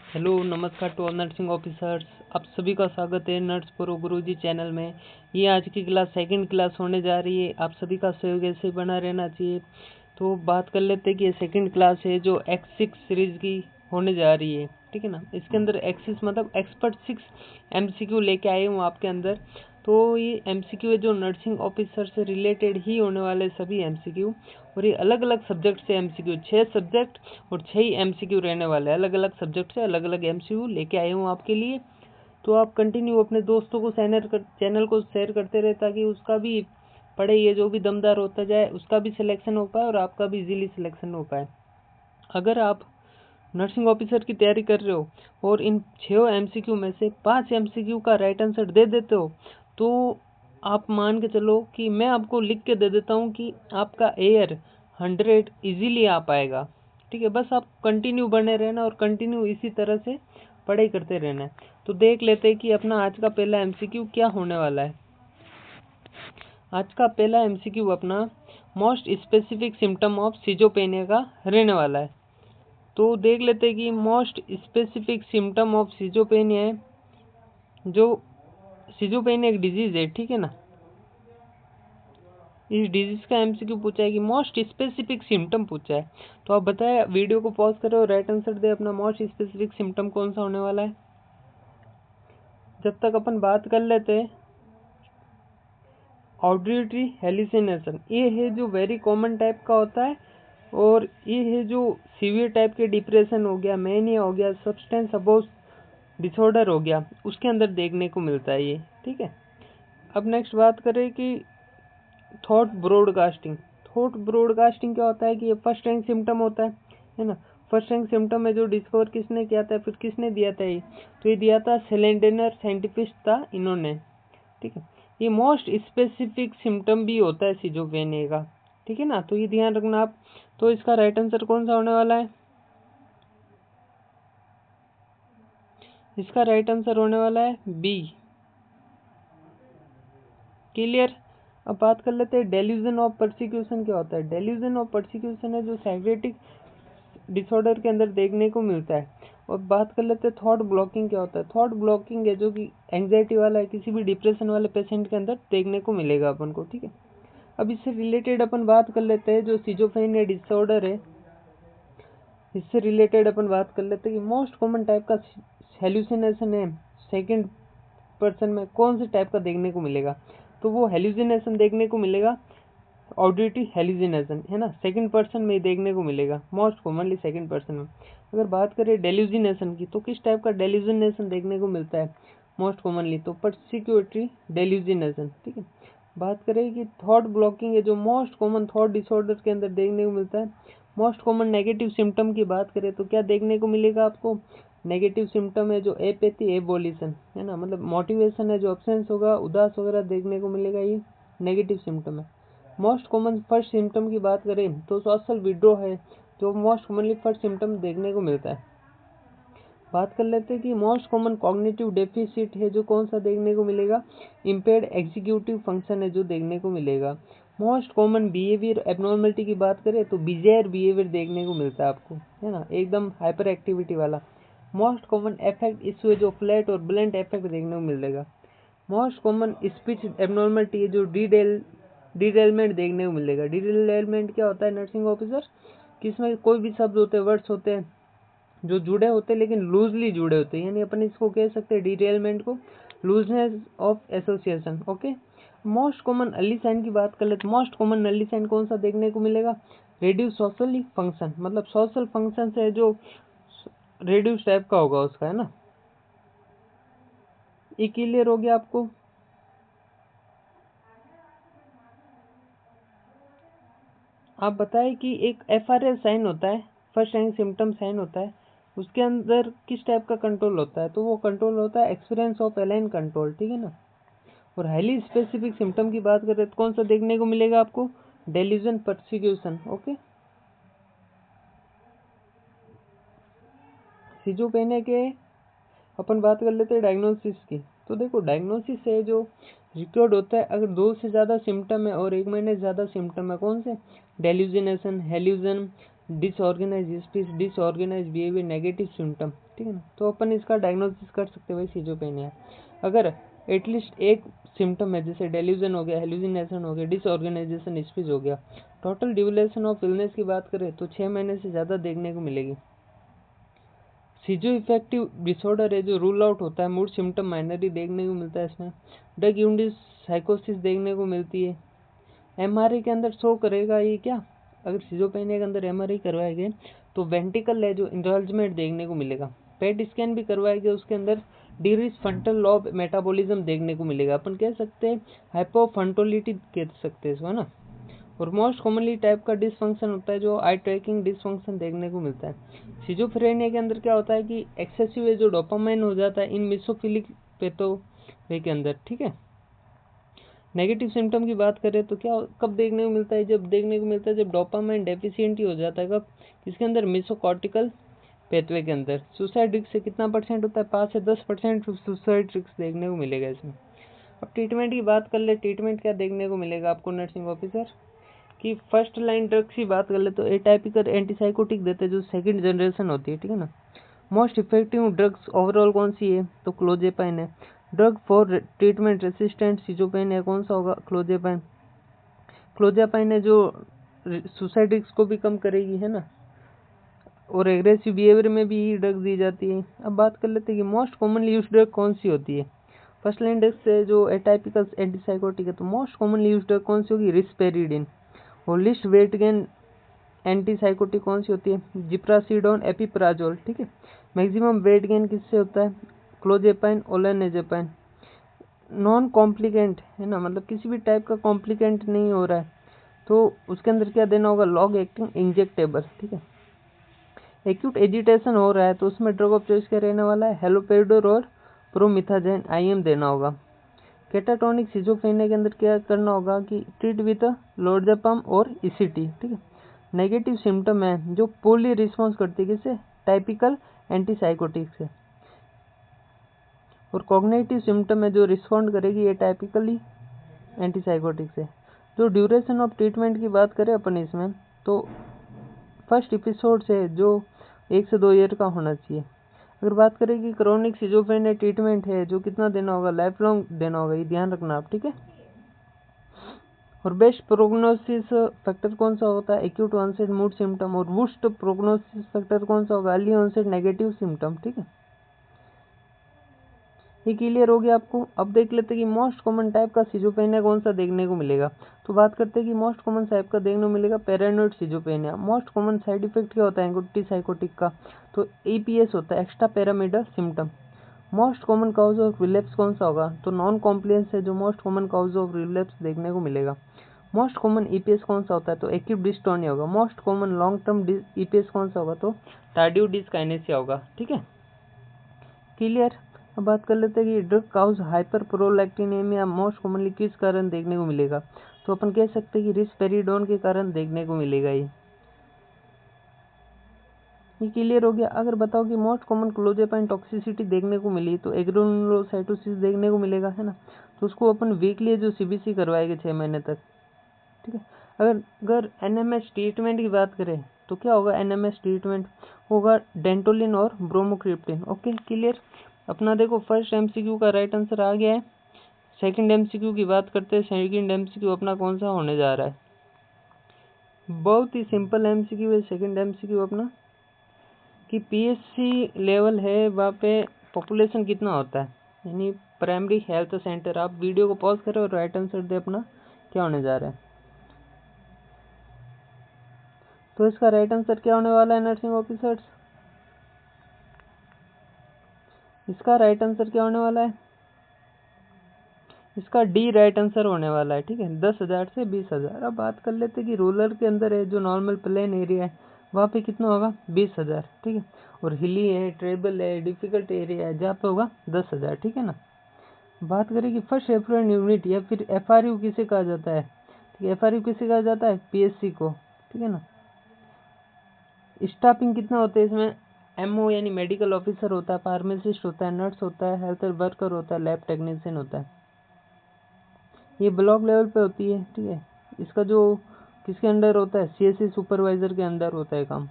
Hello नमस्कार to all nursing officers. आप सभी का स्वागत है नर्स प्रो गुरुजी चैनल में। ये आज की क्लास सेकंड क्लास होने जा रही है। आप सभी का सहयोग ऐसे बना रहना चाहिए। तो बात कर लेते हैं कि ये सेकंड क्लास है जो X6 सीरीज की होने जा रही है, ठीक है ना। इसके अंदर X6 मतलब एक्सपर्ट 6 MCQ लेके आए हूँ आपके अंदर। तो ये MCQ है जो नर्सिंग ऑफिसर से रिलेटेड ही होने वाले सभी MCQ, और ये अलग अलग सब्जेक्ट से MCQ 6 सब्जेक्ट और 6 ही MCQ रहने वाले हैं। अलग अलग सब्जेक्ट से अलग अलग MCQ लेके आए हूँ आपके लिए। तो आप कंटिन्यू अपने दोस्तों को चैनल को शेयर करते रहे ताकि उसका भी पढ़े, ये जो भी दमदार होता जाए उसका भी सिलेक्शन हो पाए और आपका भी इजीली सिलेक्शन हो पाए। अगर आप नर्सिंग ऑफिसर की तैयारी कर रहे हो और इन 6 MCQ में से 5 MCQ का राइट आंसर दे देते हो तो आप मान के चलो कि मैं आपको लिख के दे देता हूँ कि आपका एयर 100 इजीली आ पाएगा। ठीक है, बस आप कंटिन्यू बने रहना और कंटिन्यू इसी तरह से पढ़ाई करते रहना है। तो देख लेते हैं कि अपना आज का पहला MCQ क्या होने वाला है। आज का पहला MCQ अपना मोस्ट स्पेसिफिक सिम्टम ऑफ सिजोपेनिया का रहने वाला है। तो देख लेते हैं कि मोस्ट स्पेसिफिक सिम्टम ऑफ सिजोपेनिया है, जो सिजोपेनिया एक डिजीज है, ठीक है ना। इस डिजीज का MCQ पूछा है कि मोस्ट स्पेसिफिक सिम्टम पूछा है। तो आप बताएं, वीडियो को पॉज करो और राइट आंसर दे अपना मोस्ट स्पेसिफिक सिम्टम कौन सा होने वाला है। जब तक अपन बात कर लेते हैं ऑडिटरी हेलुसिनेशन। ये है जो वेरी कॉमन टाइप का होता है, और ये है जो सीवियर टाइप के डिप्रेशन हो गया, मैनिया हो गया, सब्सटेंस अब्यूज डिसऑर्डर हो गया, उसके अंदर देखने को मिलता है ये, ठीक है। अब नेक्स्ट बात करें कि थॉट ब्रॉडकास्टिंग। थॉट ब्रॉडकास्टिंग क्या होता है कि ये फर्स्ट रैंक सिम्टम होता है ना। फर्स्ट रैंक सिम्टम है जो डिस्कवर किसने किया था, फिर किसने दिया था ये, तो ये दिया था सेलेंडेनर साइंटिफिस्ट था इन्होंने, ठीक है। ये मोस्ट स्पेसिफिक सिम्टम भी होता है सिजोफ्रेनिया का, ठीक है ना। तो ये ध्यान रखना आप। तो इसका राइट आंसर कौन सा होने वाला है, इसका राइट आंसर होने वाला है बी, क्लियर। अब बात कर लेते हैं डेल्यूजन ऑफ परसिक्यूशन क्या होता है। डेल्यूजन ऑफ परसिक्यूशन है जो साइक्रेटिक डिसऑर्डर के अंदर देखने को मिलता है। और बात कर लेते हैं थॉट ब्लॉकिंग क्या होता है। थॉट ब्लॉकिंग है जो कि एंग्जाइटी वाला है, किसी भी डिप्रेशन वाले पेशेंट के अंदर देखने को मिलेगा अपन को, ठीक है। अब इससे रिलेटेड अपन बात कर लेते हैं जो सिजोफ्रेनिया डिसऑर्डर है, इससे रिलेटेड अपन बात कर लेते हैं कि मोस्ट कॉमन टाइप का हेलुसिनेशन है सेकंड पर्सन में कौन से टाइप का देखने को मिलेगा। तो वो हेलुसिनेशन देखने को मिलेगा ऑडिटरी हेलुसिनेशन, है ना, सेकंड पर्सन में देखने को मिलेगा मोस्ट कॉमनली सेकंड पर्सन में। अगर बात करें डेल्यूजिनेशन की, तो किस टाइप का डेल्यूजिनेशन देखने को मिलता है मोस्ट कॉमनली, तो पर्सिक्यूटरी डेल्यूजिनेशन, ठीक है। बात करें कि थॉट ब्लॉकिंग है जो मोस्ट कॉमन थॉट डिसऑर्डर के अंदर देखने को मिलता है। मोस्ट कॉमन नेगेटिव सिम्टम की बात करें तो क्या देखने को मिलेगा आपको, नेगेटिव सिम्टम है जो एपैथी एबोलिशन, है ना, मतलब मोटिवेशन है जो अब्सेंस होगा, उदास वगैरह देखने को मिलेगा, ये नेगेटिव सिम्टम है। मोस्ट कॉमन फर्स्ट सिम्टम की बात करें तो सोशल विड्रॉ है जो मोस्ट कॉमनली फर्स्ट सिम्टम देखने को मिलता है। बात कर लेते हैं कि मोस्ट कॉमन कॉग्निटिव डेफिसिट है जो कौन सा देखने को मिलेगा, इम्पेयर्ड एग्जीक्यूटिव फंक्शन है जो देखने को मिलेगा। मोस्ट कॉमन बिहेवियर एबनॉर्मलिटी की बात करें तो बिजायर बिहेवियर देखने को मिलता है आपको, है ना, एकदम हाइपर एक्टिविटी वाला। मोस्ट कॉमन इफेक्ट इशू है जो फ्लैट और ब्लंट इफेक्ट देखने को मिलेगा। मोस्ट कॉमन स्पीच एबनॉर्मलिटी है जो डिटेलमेंट देखने को मिलेगा। डिटेलमेंट क्या होता है नर्सिंग ऑफिसर, किसमें कोई भी शब्द होते हैं, वर्ड्स होते हैं जो जुड़े होते हैं लेकिन लूजली जुड़े होते हैं, यानी अपन इसको कह सकते हैं डिटेलमेंट को, looseness of association, okay. Most common early sign की बात कर ले तो मोस्ट कॉमन अर्ली साइन कौन सा देखने को मिलेगा, रेड्यूस सोशल फंक्शन, मतलब सोशल फंक्शन से जो रेड्यूस टाइप का होगा उसका, है ना। ये क्लियर हो गया आपको। आप बताएं कि एक FRS साइन होता है, फर्स्ट रैंक सिम्टम साइन होता है, उसके अंदर किस टाइप का कंट्रोल होता है, तो वो कंट्रोल होता है एक्सपीरियंस ऑफ एलाइन कंट्रोल, ठीक है ना। और हाईली स्पेसिफिक सिम्टम की बात करें तो कौन सा देखने को मिलेगा आपको, डेल्यूजन परसिक्यूशन, ओके। सिजोपेनिया के अपन बात कर लेते हैं डायग्नोसिस की। तो देखो डायग्नोसिस है जो रिकॉर्ड होता है अगर 2 से ज़्यादा सिम्टम है और 1 महीने से ज़्यादा सिम्टम है, कौन से, delusion, hallucination, disorganize speech, disorganize behaviour, negative symptom, ठीक है ना। तो अपन इसका डायग्नोसिस कर सकते हैं भाई सिजोफ्रेनिया। अगर एटलीस्ट एक सिम्टम है, जैसे डेल्यूजन हो गया, हेलुसिनेशन हो गया, डिसऑर्गेनाइजेशन स्पीच हो गया, टोटल ड्यूरेशन ऑफ इलनेस की बात करें तो 6 महीने से ज़्यादा देखने को मिलेगी। सीजो इफेक्टिव डिसऑर्डर है जो रूल आउट होता है, मूड सिम्टम माइनरी देखने को मिलता है इसमें, ड्रग इंड्यूस्ड साइकोसिस देखने को मिलती है। एमआरआई के अंदर शो करेगा ये क्या, अगर सिजोफ्रेनिया के अंदर एमआरआई करवाए गए तो वेंटिकल है जो इंडल्जमेंट देखने को मिलेगा। पेट स्कैन भी करवाए गए, उसके अंदर डिक्रीज फ्रंटल लॉब मेटाबॉलिज्म देखने को मिलेगा। अपन कह सकते हैं हाइपोफंटोलिटी कह सकते हैं इसको, है ना। और मोस्ट कॉमनली टाइप का डिसफंक्शन होता है जो आई ट्रैकिंग डिसफंक्शन देखने को मिलता है। सिजोफ्रेनिया के अंदर क्या होता है कि एक्सेसिव जो डोपामाइन हो जाता है इन मिसोफिलिक पैथोवे के अंदर, ठीक है। नेगेटिव सिम्टम की बात करें तो क्या कब देखने को मिलता है, जब देखने को मिलता है जब डोपामाइन डेफिशिएंट हो जाता है। कब, इसके अंदर मिसोकॉर्टिकल पैथवे के अंदर। सुसाइड रिस्क से कितना परसेंट होता है, 5 से 10% सुसाइड रिस्क देखने को मिलेगा इसमें। अब ट्रीटमेंट की बात कर ले, ट्रीटमेंट क्या देखने को मिलेगा आपको नर्सिंग ऑफिसर की फर्स्ट लाइन ड्रग्स की बात कर ले तो एटाइपिकल एंटीसाइकोटिक देते हैं जो सेकंड जनरेशन होती है, ठीक है ना। मोस्ट इफेक्टिव ड्रग्स ओवरऑल कौन सी है तो क्लोजेपाइन है। Drug for treatment resistant schizophrenia कौन सा होगा, क्लोजेपाइन। क्लोजेपाइन है जो सुसाइड रिस्क को भी कम करेगी, है ना, और एग्रेसिव बिहेवियर में भी ड्रग्स दी जाती है। अब बात कर लेते हैं कि मोस्ट कॉमनली यूज ड्रग कौन सी होती है। फर्स्ट लाइन ड्रग्स से जो एटाइपिकल एंटीसाइकोटिक है तो मोस्ट कॉमनली यूज ड्रग कौन सी होगी, रिस्पेरिडिन। और लिस्ट वेट गेन एंटीसाइकोटिक कौन सी होती है, जिप्रासिडोन, एपिप्राजोल, ठीक है। मैक्सिमम वेट गेन किससे होता है, क्लोजेपाइन, ओलेनाजेपाइन। नॉन कॉम्प्लिकेंट है ना, मतलब किसी भी टाइप का कॉम्प्लिकेंट नहीं हो रहा है तो उसके अंदर क्या देना होगा, लॉन्ग एक्टिंग इंजेक्टेबल, ठीक है। एक्यूट एजिटेशन हो रहा है तो उसमें ड्रग ऑफ चॉइस क्या रहने वाला है, हेलोपेरिडोल और प्रोमिथाजेन आईएम देना होगा। केटाटोनिक सिजोफ्रेनिया के अंदर क्या करना होगा कि ट्रीट विद लोडजापम और ईसीटी, ठीक है। नेगेटिव सिम्टम है जो पोली रिस्पॉन्स करती है किससे, टाइपिकल एंटीसाइकोटिक से। और कॉग्निटिव सिम्टम है जो रिस्पॉन्ड करेगी ये टाइपिकली एंटीसाइकोटिक से। जो ड्यूरेशन ऑफ ट्रीटमेंट की बात करें अपन इसमें तो फर्स्ट एपिसोड से जो 1 से 2 ईयर का होना चाहिए। अगर बात करें कि क्रोनिक सिजोफ्रेनिया ट्रीटमेंट है जो कितना देना होगा, लाइफ लॉन्ग देना होगा, ये ध्यान रखना आप, ठीक है। और बेस्ट प्रोग्नोसिस फैक्टर कौन सा होता है, एक्यूट ऑनसेट मूड सिम्टम। और वर्स्ट प्रोग्नोसिस फैक्टर कौन सा होगा, अर्ली ऑनसेट नेगेटिव सिम्टम, ठीक है। ये क्लियर हो गया आपको। अब देख लेते हैं कि मोस्ट कॉमन टाइप का सिजोफ्रेनिया कौन सा देखने को मिलेगा। तो बात करते हैं कि मोस्ट कॉमन टाइप का देखने को मिलेगा paranoid schizophrenia. Most common side effect क्या होता है एंटीसाइकोटिक का, तो ईपीएस होता है, extrapyramidal symptom. Most common cause of relapse कौन सा होगा, तो नॉन कॉम्प्लियंस है जो most common cause of relapse देखने को मिलेगा। मोस्ट कॉमन ईपीएस कौन सा होता है, तो एक्यूट डिस्टोनिया होगा। Most common long term EPS कौन सा होगा, तो टार्डिव डिसकाइनेसिया होगा, ठीक है। क्लियर। अब बात कर लेते हैं कि drug cause hyper prolactinemia most commonly किस कारण देखने को मिलेगा, तो अपन कह सकते हैं कि रिस्पेरिडोन के कारण देखने को मिलेगा ये क्लियर हो गया। अगर बताओ कि मोस्ट कॉमन क्लोजेपाइन टॉक्सिसिटी देखने को मिली तो एग्रेनुलोसाइटोसिस देखने को मिलेगा, है ना। तो उसको अपन वीकली जो सीबीसी करवाएंगे 6 महीने तक, ठीक है। अगर एनएमएस ट्रीटमेंट की बात करें तो क्या होगा, एनएमएस ट्रीटमेंट होगा डेंटोलिन और ब्रोमोक्रिप्टिन। Okay clear. अपना देखो फर्स्ट एमसीक्यू का राइट आंसर आ गया है। सेकंड एमसीक्यू की बात करते हैं, सेकंड एमसीक्यू अपना कौन सा होने जा रहा है, बहुत ही सिंपल एमसीक्यू है सेकंड एमसीक्यू अपना, कि पीएचसी लेवल है वहाँ पे पॉपुलेशन कितना होता है, यानी प्राइमरी हेल्थ सेंटर। आप वीडियो को पॉज करें और राइट आंसर दे अपना क्या होने जा रहा है। तो इसका राइट आंसर क्या होने वाला है नर्सिंग ऑफिसर्स, इसका राइट आंसर क्या होने वाला है, इसका डी राइट आंसर होने वाला है, ठीक है। 10,000 से 20,000। अब बात कर लेते हैं कि रूरल के अंदर है जो नॉर्मल प्लेन एरिया है वहाँ पे कितना होगा, 20,000, ठीक है। और हिली है, ट्रेबल है, डिफिकल्ट एरिया है जहाँ पे होगा 10,000, ठीक है ना। बात करें कि फर्स्ट एफ्लुएंट यूनिट या फिर एफआरयू किसे कहा जाता है, ठीक है। एफआरयू किसे कहा जाता है, पीएचसी को, ठीक है ना। स्टाफिंग कितना होता है इसमें, एमओ यानी मेडिकल ऑफिसर होता है, फार्मासिस्ट होता है, नर्स होता है, हेल्थ वर्कर होता है, लैब टेक्नीशियन होता है। ये ब्लॉक लेवल पे होती है, ठीक है। इसका जो किसके अंडर होता है? सीएससी सुपरवाइजर के अंडर होता है काम।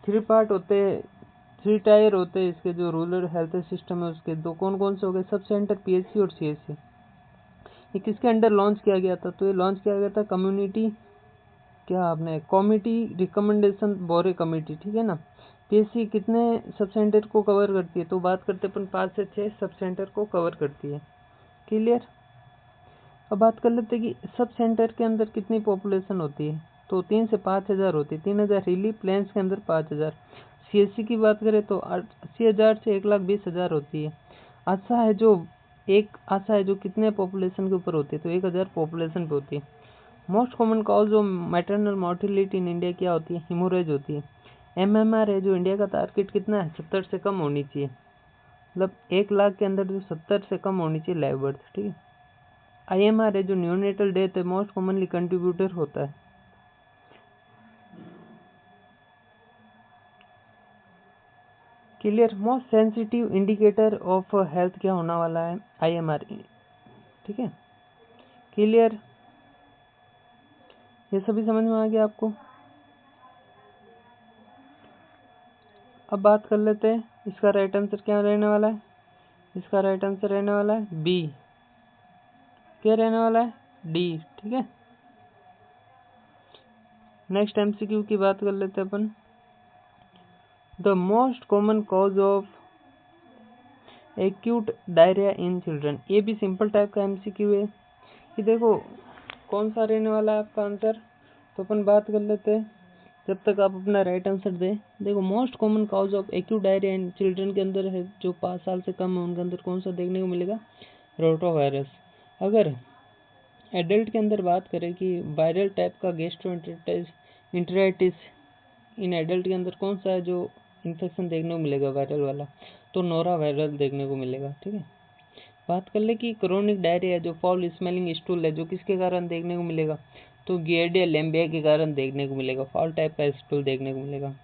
3 पार्ट होते हैं, 3 टायर होते हैं इसके, जो रूरल हेल्थ सिस्टम है उसके। दो कौन कौन से हो गए? सब सेंटर, पीएचसी और सीएससी। ये किसके अंडर लॉन्च किया गया था? तो ये लॉन्च किया गया था कम्युनिटी, क्या आपने कमिटी रिकमेंडेशन बोरे कमेटी, ठीक है ना। पीएससी कितने सब सेंटर को कवर करती है? तो बात करते अपन 5 से 6 सब सेंटर को कवर करती है। क्लियर। अब बात कर लेते हैं कि सब सेंटर के अंदर कितनी पॉपुलेशन होती है। तो 3 से 5,000 होती है। 3,000 हिली प्लेन्स के अंदर 5,000। सीएससी की बात करें तो 80,000 से 1,20,000 होती है। आशा है जो कितने पॉपुलेशन के ऊपर होती है? तो 1,000 पॉपुलेशन पे होती है। Most common cause of maternal mortality in India क्या होती है? हिमोरेज होती है। एमएमआर है जो इंडिया का टारगेट कितना है? 70 से कम होनी चाहिए, मतलब 1 लाख के अंदर जो 70 से कम होनी चाहिए लाइव बर्थ, ठीक है। आईएमआर है जो न्यूनेटल डेथ है, मोस्ट कॉमनली कंट्रीब्यूटर होता है। Clear. Most sensitive indicator of health क्या होने वाला है? आईएमआर, ठीक है। क्लियर। ये सभी समझ में आ गया आपको? अब बात कर लेते हैं इसका राइट आंसर क्या रहने वाला है। इसका राइट आंसर रहने वाला है बी। क्या रहने वाला है? डी, ठीक है। नेक्स्ट एमसीक्यू की बात कर लेते हैं अपन। The most common cause of acute diarrhoea in children. ये भी सिंपल टाइप का एमसीक्यू है कि देखो कौन सा रहने वाला है आपका आंसर। तो अपन बात कर लेते हैं जब तक आप अपना राइट आंसर दें। देखो most common cause of acute diarrhoea in children के अंदर है, जो 5 साल से कम है उनके अंदर कौन सा देखने को मिलेगा? रोटावायरस। अगर एडल्ट के अंदर बात करें कि वायरल टाइप का गैस्ट्रोएंटेराइटिस इन एडल्ट के अंदर कौन सा है जो इन्फेक्शन देखने को मिलेगा वायरल वाला? तो नोरा वायरल देखने को मिलेगा, ठीक है। बात कर ले कि क्रोनिक डायरिया जो फॉल स्मेलिंग स्टूल है, जो किसके कारण देखने को मिलेगा? तो गियर्डिया लैम्बिया के कारण देखने को मिलेगा, फॉल टाइप का स्टूल देखने को मिलेगा।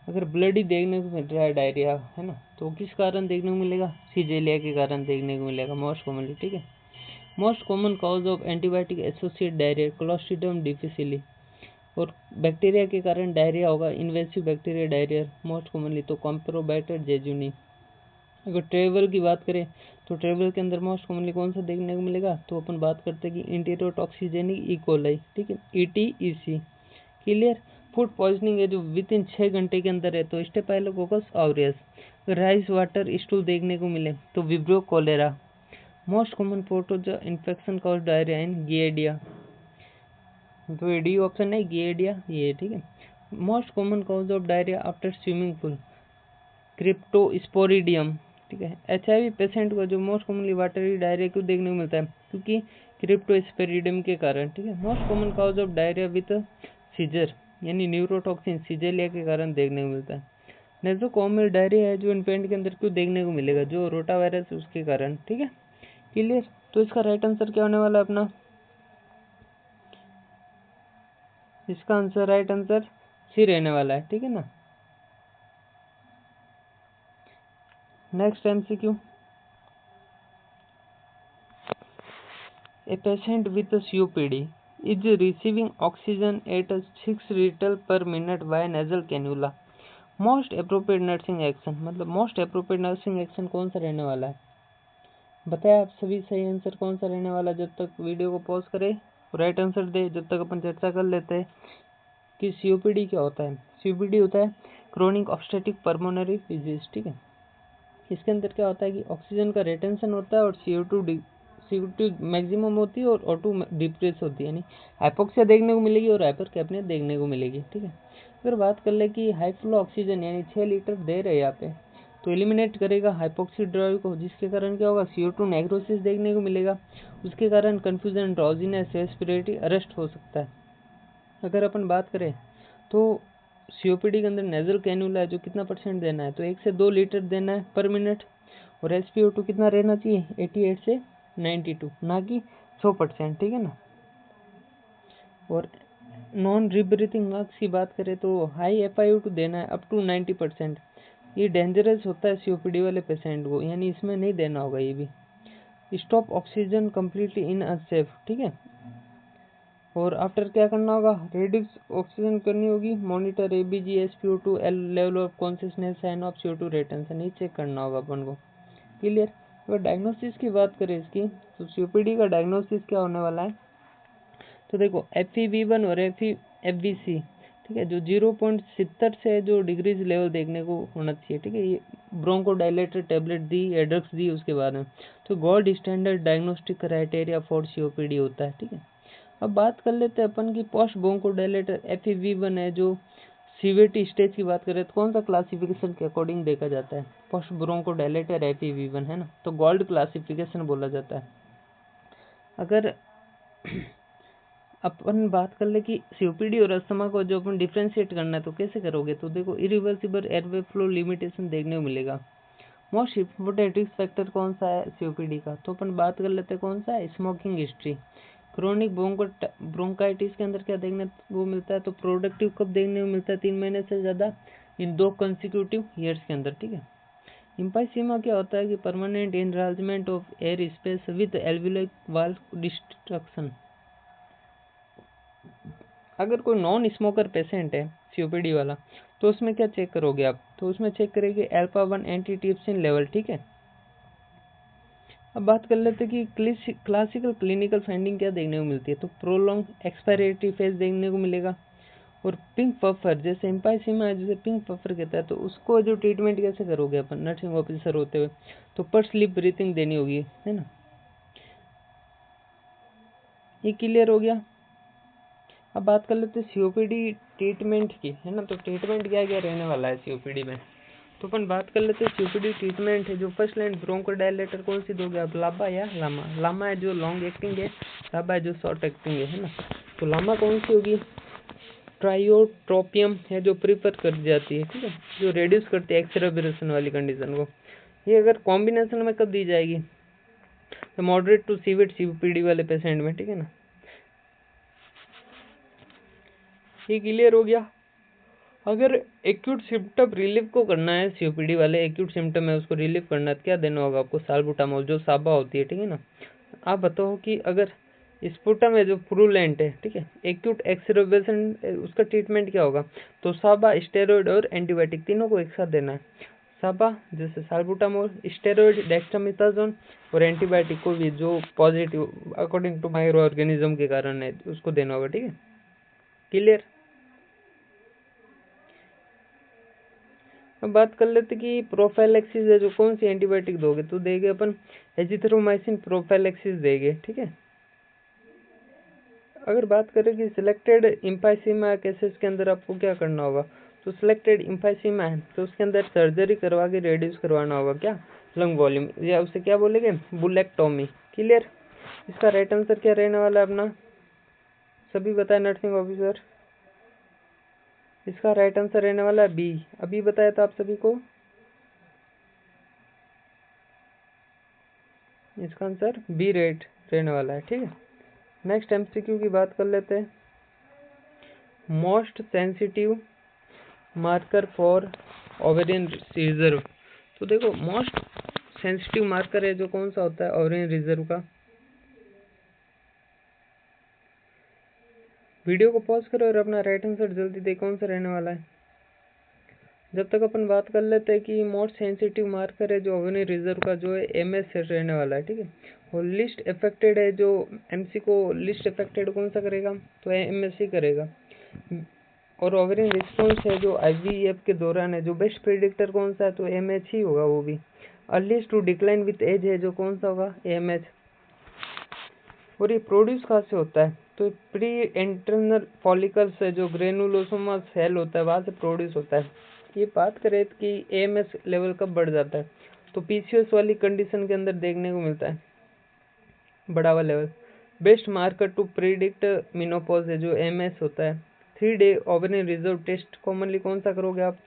अगर ब्लडी देखने को मिल रहा है डायरिया, है ना, तो किस कारण देखने को मिलेगा? सीजेलिया के कारण देखने को मिलेगा मोस्ट कॉमनली, ठीक है। Most common cause of antibiotic associate diarrhoea clostridium difficile. और बैक्टीरिया के कारण डायरिया होगा, invasive bacteria diarrhoea most commonly, तो कैम्प्रोबाइटर जेजुनी। अगर ट्रेवल की बात करें तो ट्रेवल के अंदर मोस्ट कॉमनली कौन सा देखने को मिलेगा? तो अपन बात करते हैं कि इंटेरोटॉक्सिजेनिक इकोलाई, ठीक है, ईटीईसी। क्लियर। फूड पॉइजनिंग है जो विद इन 6 घंटे के अंदर है, तो staphylococcus aureus. Rice water stool देखने को मिले तो vibrio cholerae. Most common protozoa infection cause diarrhoea in giardia, तो ये डी ऑप्शन है गियर्डिया, ये, ठीक है। Most common cause of diarrhoea after swimming pool, cryptosporidium, ठीक है। एचआईवी पेशेंट को जो मोस्ट कॉमनली वाटरी डायरिया क्यों देखने को मिलता है? क्योंकि क्रिप्टोस्पोरिडियम के कारण, ठीक है। Most common cause of diarrhoea with seizure यानी न्यूरोटॉक्सिन सीजेलिया के कारण देखने को मिलता है। नेज़ोकोमियल डायरिया है जो इन्फेंट के अंदर क्यों देखने को मिलेगा? जो रोटावायरस उसके कारण, ठीक है। क्लियर। तो इसका राइट आंसर क्या होने वाला है अपना? इसका आंसर राइट आंसर सी रहने वाला है, ठीक है ना। Next MCQ. A patient with a COPD is receiving oxygen at 6 liters per minute via nasal cannula. Most appropriate nursing action, मतलब मोस्ट अप्रोप्रिएट नर्सिंग एक्शन कौन सा रहने वाला है? बताया आप सभी सही आंसर कौन सा रहने वाला है? जब तक वीडियो को पॉज करे राइट आंसर दे, जब तक अपन चर्चा कर लेते हैं कि सीओपीडी क्या होता है। सीओपीडी होता है क्रोनिक ऑब्स्ट्रक्टिव पल्मोनरी डिजीज, ठीक है। इसके अंदर क्या होता है कि ऑक्सीजन का रिटेंशन होता है और CO2 मैक्सिमम होती है और O2 डिप्रेस होती है, यानी हाइपोक्सिया देखने को मिलेगी और हाइपर कैप्निया देखने को मिलेगी, ठीक है। अगर बात कर ले कि हाई फ्लो ऑक्सीजन यानी 6 लीटर दे रहे हैं यहाँ पे, तो एलिमिनेट करेगा हाइपोक्सी ड्राइव को, जिसके कारण क्या होगा? CO2 नेक्रोसिस देखने को मिलेगा। उसके कारण कन्फ्यूजन, ड्राउजीनेस, रेस्पिरेटरी अरेस्ट हो सकता है। अगर अपन बात करें तो सीओपीडी के अंदर नेजल कैन्यूला है जो कितना % देना है? तो 1 से 2 लीटर देना है पर मिनट। और SpO2 कितना रहना चाहिए? 88 से 92, ना कि 100%, ठीक है ना। और नॉन रिब्रीथिंग मार्क्स की बात करें तो हाई FiO2 देना है अप टू 90%। ये डेंजरस होता है सीओपीडी वाले पेशेंट को, यानी इसमें नहीं देना होगा ये भी। Stop oxygen completely in unsafe, ठीक है। और आफ्टर क्या करना होगा, रिड्यूस ऑक्सीजन करनी होगी, monitor ABG SpO2 level of consciousness sign of CO2 retention, ये चेक करना होगा अपन को। क्लियर। अगर डायग्नोसिस की बात करें इसकी, तो COPD का डायग्नोसिस क्या होने वाला है, तो देखो FEV1 और FVC, ठीक है, जो 0.70 से जो डिग्रीज लेवल देखने को होना चाहिए, ठीक है। ये ब्रोंकोडायलेटर टेबलेट दी, एड्रक्स दी उसके बाद में, तो gold standard diagnostic criteria for COPD होता है, ठीक है। अब बात कर लेते हैं अपन की पोस्ट ब्रोंकोडायलेटर FEV1 है, जो सीवियरिटी स्टेज की बात करें तो कौन सा क्लासिफिकेशन के अकॉर्डिंग देखा जाता है, पोस्ट ब्रोंकोडायलेटर FEV1 है ना, तो गोल्ड क्लासिफिकेशन बोला जाता है। अगर अपन बात कर ले कि COPD और अस्थमा को जो अपन डिफ्रेंशिएट करना है तो कैसे करोगे, तो देखो इरिवर्सिबल एयरवे फ्लो लिमिटेशन देखने को मिलेगा। मोस्ट इम्पोर्टेंट रिस्क फैक्टर कौन सा है COPD का, तो अपन बात कर लेते हैं कौन सा है, स्मोकिंग हिस्ट्री। क्रोनिक ब्रोंकाइटिस के अंदर क्या देखने को मिलता है, तो प्रोडक्टिव कब देखने को मिलता है, 3 महीने से ज़्यादा इन 2 कंसिक्यूटिव ईयर्स के अंदर, ठीक है। इम्पाइसीमा क्या होता है कि permanent enlargement of air space with alveolar wall destruction. अगर कोई नॉन स्मोकर पेशेंट है COPD वाला, तो उसमें क्या चेक करोगे आप, तो उसमें चेक करेंगे अल्फा-1 एंटीट्रिप्सिन लेवल, ठीक है। अब बात कर लेते हैं कि क्लासिकल क्लिनिकल फाइंडिंग क्या देखने को मिलती है, तो प्रोलॉन्ग एक्सपायरेटरी फेज देखने को मिलेगा। और पिंक पफर, जैसे एम्पाइसीमा है जैसे पिंक पफर कहता है, तो उसको जो ट्रीटमेंट कैसे करोगे अपन नर्सिंग ऑफिसर होते हुए, तो पर स्लिप ब्रीथिंग देनी होगी, है ना। ये क्लियर हो गया। अब बात कर लेते हैं COPD ट्रीटमेंट की, है ना, तो ट्रीटमेंट क्या क्या रहने वाला है COPD में, तो अपन बात कर लेते हैं COPD ट्रीटमेंट है। जो फर्स्ट लाइन ब्रोंकोडायलेटर कौन सी दोगे आप, लामा या लामा। लामा है जो लॉन्ग एक्टिंग है, लामा है जो शॉर्ट एक्टिंग है ना। तो लामा कौन सी होगी, ट्रायोट्रोपियम है जो प्रीफर कर जाती है, ठीक है, जो रेड्यूस करती है एक्सेलरेशन वाली कंडीशन को। ये अगर कॉम्बिनेशन में कब दी जाएगी, तो मॉडरेट टू सीवियर COPD वाले पेशेंट में, ठीक है ना। ये क्लियर हो गया। अगर एक्यूट सिम्टम रिलीफ को करना है, COPD वाले एक्यूट सिम्टम है उसको रिलीफ करना है, तो क्या देना होगा आपको, साल्बुटामोल जो साबा होती है, ठीक है ना। आप बताओ कि अगर स्पुटम है जो प्रूलेंट है, ठीक है, एक्यूट एक्सेरबेशन उसका ट्रीटमेंट क्या होगा, तो साबा, स्टेरॉइड और एंटीबायोटिक तीनों को एक साथ देना है। साबा जैसे साल्बुटामोल, स्टेरॉइड डेक्सामेथासोन और एंटीबायोटिक को भी जो positive according to microorganism के कारण है उसको देना होगा, ठीक है। क्लियर। अब बात कर लेते कि प्रोफाइलैक्सिस है जो कौन सी एंटीबायोटिक दोगे, तो देंगे अपन एजिथ्रोमाइसिन प्रोफाइलैक्सिस देंगे, ठीक है। अगर बात करें कि सिलेक्टेड इम्फाइसीमा केसेस के अंदर आपको क्या करना होगा, तो सिलेक्टेड इम्फाइसीमा है तो उसके अंदर सर्जरी करवा के रिड्यूस करवाना होगा क्या, लंग वॉल्यूम, या उसे क्या बोलेंगे, बुलेक्टोमी। क्लियर। इसका राइट आंसर क्या रहने वाला है अपना, सभी बताए नर्सिंग ऑफिसर। इसका राइट आंसर रहने वाला है बी, अभी बताया था आप सभी को। इसका आंसर बी रेट रहने वाला है, ठीक है। नेक्स्ट MCQ की बात कर लेते हैं। Most sensitive marker for ovarian reserve, तो देखो मोस्ट सेंसिटिव मार्कर है जो कौन सा होता है ओवेरियन रिजर्व का। वीडियो को पॉज करो और अपना राइट आंसर जल्दी दे, कौन सा रहने वाला है। जब तक अपन बात कर लेते हैं कि मोस्ट सेंसिटिव मार्कर है जो ओवेरियन रिजर्व का जो है MS रहने वाला है, ठीक है। और लिस्ट अफेक्टेड है जो MC को लिस्ट अफेक्टेड कौन सा करेगा, तो MS ही करेगा। और ओवेरियन रिस्पॉन्स है जो IVF के दौरान है, जो बेस्ट प्रिडिक्टर कौन सा है, तो AMH ही होगा वो भी। Earliest to decline with age है जो कौन सा होगा, AMH। और ये प्रोड्यूस कहाँ से होता है, तो प्री इंटरनल फॉलिकल्स है जो ग्रेनुलोसोमा सेल होता है वहाँ से प्रोड्यूस होता है। ये बात करें कि AMH लेवल कब बढ़ जाता है, तो PCOS वाली कंडीशन के अंदर देखने को मिलता है बढ़ावा level. Best marker to predict menopause है जो MS होता है। 3-day ovarian reserve test commonly कौन सा करोगे आप,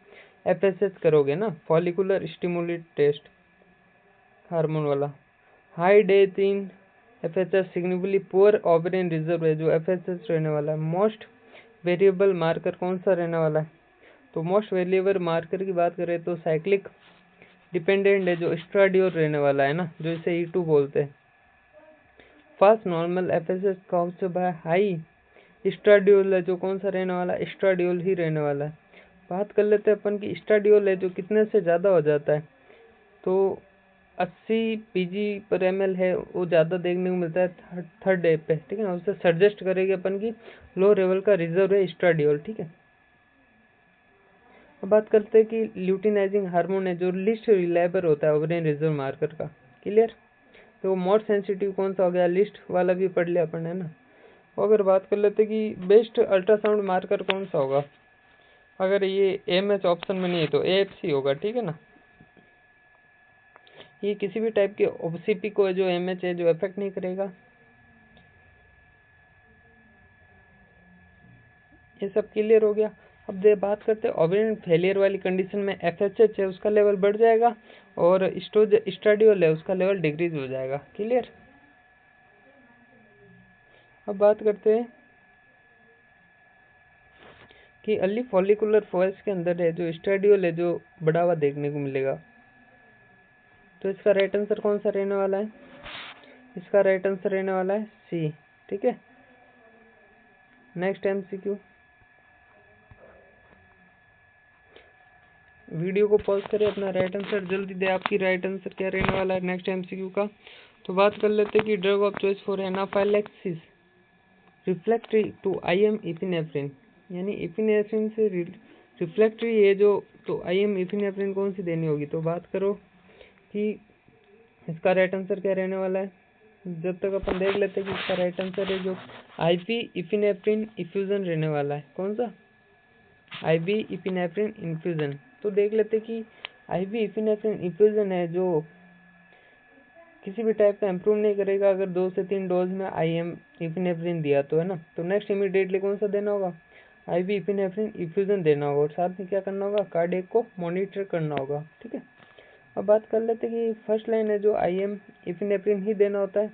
FSH करोगे ना, फॉलिकुलर स्टिमुलेट टेस्ट, हार्मोन वाला। High day 3 FHS significantly poor ovarian reserve है जो FSH रहने वाला है। मोस्ट वेरिएबल मार्कर कौन सा रहने वाला है, तो मोस्ट वेरिएबल मार्कर की बात करें तो साइक्लिक डिपेंडेंट है जो एस्ट्राडियोल रहने वाला है ना, जो इसे E2 बोलते हैं। फर्स्ट नॉर्मल FSH कौन सा है, हाई एस्ट्राडियोल है जो कौन सा रहने वाला है, एस्ट्राडियोल ही रहने वाला है। बात कर लेते हैं अपन की एस्ट्राडियोल है जो कितने से ज़्यादा हो जाता है, तो 80 pg/ml है, वो ज़्यादा देखने को मिलता है थर्ड डे पे, ठीक है ना। उससे सजेस्ट करेगी अपन की लो लेवल का रिजर्व है एस्ट्राडियोल, ठीक है। अब बात करते हैं कि ल्यूटिनाइजिंग हार्मोन है जो लिस्ट रिलायबल होता है ओवरियन रिजर्व मार्कर का, क्लियर। तो मोर सेंसिटिव कौन सा हो गया, लिस्ट वाला भी पढ़ लिया अपन, है ना। अगर बात कर लेते कि बेस्ट अल्ट्रासाउंड मार्कर कौन सा होगा, अगर ये AMH ऑप्शन में नहीं है तो AFC होगा, ठीक है ना। ये किसी भी टाइप के OCP को जो MH है जो इफेक्ट नहीं करेगा। ये सब क्लियर हो गया। अब बात करते हैं ओवरियन फेलियर वाली कंडीशन में FHH है उसका लेवल बढ़ जाएगा और एस्ट्राडियोल है उसका लेवल डिक्रीज हो जाएगा, क्लियर। अब बात करते हैं कि अर्ली फॉलिकुलर फेज के अंदर है जो एस्ट्राडियोल है जो बढ़ावा देखने को मिलेगा, तो इसका राइट आंसर कौन सा रहने वाला है, इसका राइट आंसर रहने वाला है C, ठीक है। नेक्स्ट MCQ, वीडियो को पॉज करें, अपना राइट आंसर जल्दी दे, आपकी राइट आंसर क्या रहने वाला है नेक्स्ट MCQ का। तो बात कर लेते हैं कि drug of choice for anaphylaxis refractory to IM epinephrine, यानी एपिनेफ्रिन से रिफ्लेक्टरी है जो, तो IM एपिनेफ्रिन कौन सी देनी होगी। तो बात करो कि इसका राइट आंसर क्या रहने वाला है, जब तक अपन देख लेते हैं कि इसका राइट आंसर है जो IV एपिनेफ्रिन इफ्यूजन रहने वाला है, कौन सा, IV एपिनेफ्रिन इन्फ्यूजन। तो देख लेते कि IV एपिनेफ्रिन इन्फ्यूजन है जो किसी भी टाइप का इम्प्रूव नहीं करेगा अगर 2 से 3 डोज में IM एपिनेफ्रिन दिया तो, है ना। तो नेक्स्ट इमीडिएटली कौन सा देना होगा, IV एपिनेफ्रिन इन्फ्यूजन देना होगा और साथ में क्या करना होगा, कार्डियक को मॉनिटर करना होगा, ठीक है। अब बात कर लेते कि फर्स्ट लाइन है जो IM एपिनेफ्रिन ही देना होता है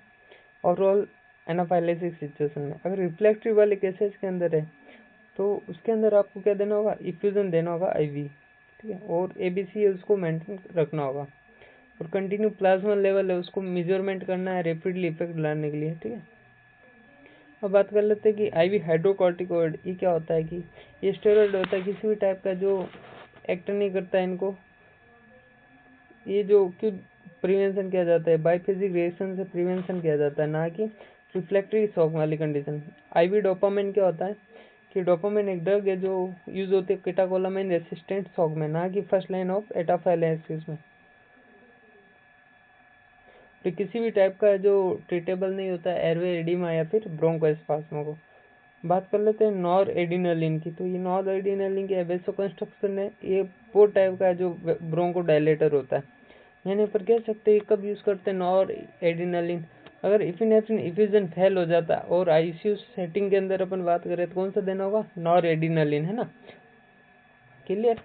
ओवरऑल एनाफाइलेसिस सिचुएशन में। अगर रिफ्लेक्टरी वाले केसेस के अंदर है तो उसके अंदर आपको क्या देना होगा, इफ्यूजन देना होगा IV, ठीक है। और ABC है उसको मेंटेन रखना होगा और कंटिन्यू प्लाज्मा लेवल है उसको मेजरमेंट करना है रैपिडली इफेक्ट लाने के लिए, ठीक है। अब बात कर लेते हैं कि IV हाइड्रोकॉर्टिकॉइड ये क्या होता है कि ये स्टेरॉइड होता है किसी भी टाइप का जो एक्ट नहीं करता है इनको, ये जो क्यों प्रिवेंशन किया जाता है, बाइफेजिक रिएक्शन से प्रिवेंशन किया जाता है, ना कि रिफ्लेक्टरी शॉक वाली कंडीशन। IV डोपामिन क्या होता है कि डोपामिन एक ड्रग है जो यूज होती है केटाकोलामाइन रेसिस्टेंट शॉक में, ना कि फर्स्ट लाइन ऑफ एनाफाइलेक्सिस में। तो किसी भी टाइप का जो ट्रीटेबल नहीं होता है एयरवे एडिमा या फिर ब्रोंकोस्पाज्मा को। बात कर लेते हैं नॉर एडिनलिन की। तो ये नॉर एडिनलिन की वेसोकंस्ट्रक्शन है, ये वो टाइप का जो ब्रोंको डायलेटर होता है, यानी पर कह सकते हैं कब यूज करते हैं नॉर एडिनलिन, अगर इफिनेफ्रिन इफ्यूजन फेल हो जाता है और ICU सेटिंग के अंदर अपन बात करें तो कौन सा देना होगा, नॉर एडिनलिन, है ना, क्लियर।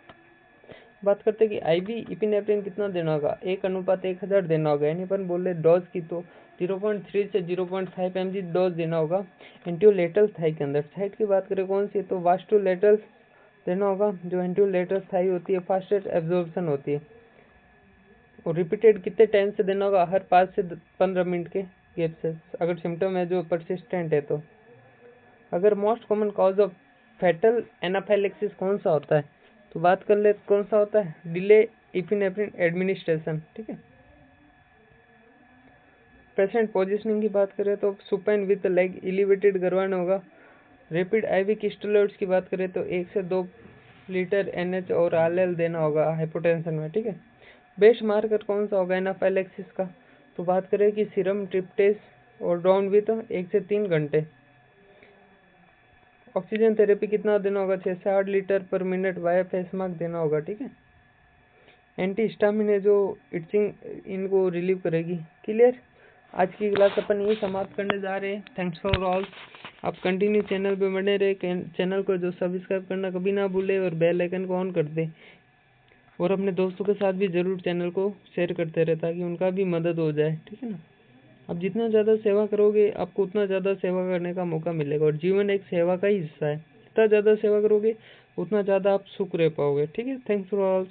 बात करते हैं कि IV इपिनेफ्रिन कितना देना होगा, 1:1000 देना होगा, यानी अपन बोले डोज की तो 0.3 से 0.5 mg डोज देना होगा एंटियोलेटरल थाई के अंदर। साइट की बात करें कौन सी, तो वास्टोलेटरल देना होगा, जो एंटियोलेटरल थाई होती है फास्टेस्ट एब्जॉर्प्शन होती है। और रिपीटेड कितने टाइम से देना होगा, हर 5 से 15 मिनट के गैप से, अगर सिम्टम है जो परसिस्टेंट है तो। अगर most common cause of fatal anaphylaxis कौन सा होता है, तो बात कर ले कौन सा होता है, डिले इपिनेफ्रिन एडमिनिस्ट्रेशन, ठीक है। पेशेंट पोजिशनिंग की बात करें तो सुपाइन विद लेग एलिवेटेड करवाना होगा। रैपिड IV की स्टेरॉइड्स की बात करें तो 1 से 2 लीटर NH और RL देना होगा हाइपोटेंशन में, ठीक है। बेस्ट मार्कर कौन सा होगा एनाफाइलेक्सिस का, तो बात करें कि सीरम ट्रिप्टेस और डाउन विथ 1 से 3 घंटे। ऑक्सीजन थेरेपी कितना देना होगा, 6 से 8 लीटर पर मिनट वाया फेस मास्क देना होगा, ठीक है। एंटी हिस्टामिन है जो इचिंग इनको रिलीव करेगी, क्लियर। आज की क्लास अपन यही समाप्त करने जा रहे हैं। Thanks for all. आप कंटिन्यू चैनल पे बने रहे, चैनल को जो सब्सक्राइब करना कभी ना भूले और बेल आइकन को ऑन कर दे और अपने दोस्तों के साथ भी जरूर चैनल को शेयर करते रहे ताकि उनका भी मदद हो जाए, ठीक है ना। आप जितना ज़्यादा सेवा करोगे आपको उतना ज़्यादा सेवा करने का मौका मिलेगा और जीवन एक सेवा का ही हिस्सा है। जितना ज़्यादा सेवा करोगे उतना ज़्यादा आप सुख रह पाओगे, ठीक है। Thanks for all.